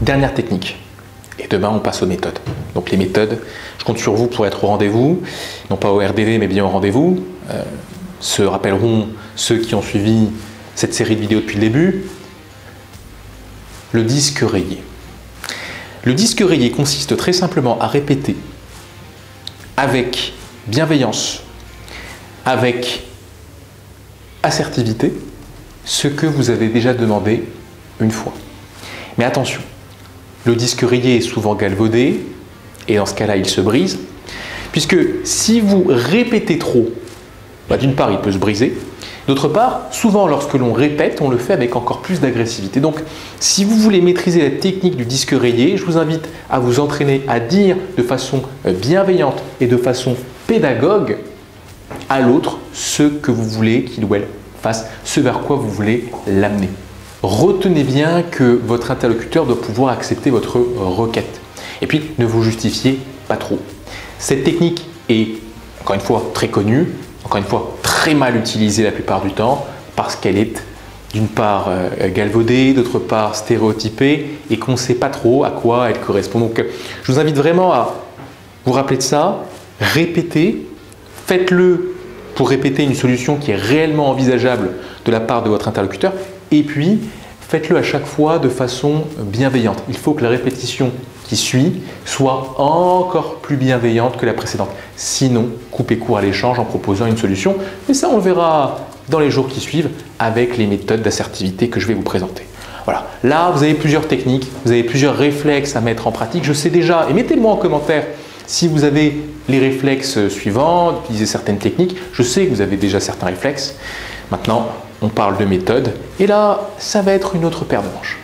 Dernière technique. Et demain, on passe aux méthodes. Donc les méthodes, je compte sur vous pour être au rendez-vous, non pas au RDV, mais bien au rendez-vous. Se rappelleront ceux qui ont suivi cette série de vidéos depuis le début. Le disque rayé. Le disque rayé consiste très simplement à répéter avec bienveillance, avec assertivité, ce que vous avez déjà demandé une fois. Mais attention, le disque rayé est souvent galvaudé, et dans ce cas-là, il se brise, puisque si vous répétez trop, d'une part, il peut se briser, d'autre part, souvent lorsque l'on répète, on le fait avec encore plus d'agressivité. Donc, si vous voulez maîtriser la technique du disque rayé, je vous invite à vous entraîner à dire de façon bienveillante et de façon pédagogue à l'autre ce que vous voulez qu'il ou elle fasse, ce vers quoi vous voulez l'amener. Retenez bien que votre interlocuteur doit pouvoir accepter votre requête. Et puis, ne vous justifiez pas trop. Cette technique est, encore une fois, très connue, encore une fois, très mal utilisée la plupart du temps, parce qu'elle est d'une part galvaudée, d'autre part stéréotypée, et qu'on ne sait pas trop à quoi elle correspond. Donc, je vous invite vraiment à vous rappeler de ça, répétez, faites-le pour répéter une solution qui est réellement envisageable de la part de votre interlocuteur, et puis faites-le à chaque fois de façon bienveillante. Il faut que la répétition qui suit soit encore plus bienveillante que la précédente. Sinon, coupez court à l'échange en proposant une solution. Mais ça, on le verra dans les jours qui suivent avec les méthodes d'assertivité que je vais vous présenter. Voilà, là, vous avez plusieurs techniques, vous avez plusieurs réflexes à mettre en pratique. Je sais déjà, et mettez-moi en commentaire si vous avez les réflexes suivants, d'utiliser certaines techniques. Je sais que vous avez déjà certains réflexes. Maintenant, on parle de méthode. Et là, ça va être une autre paire de manches.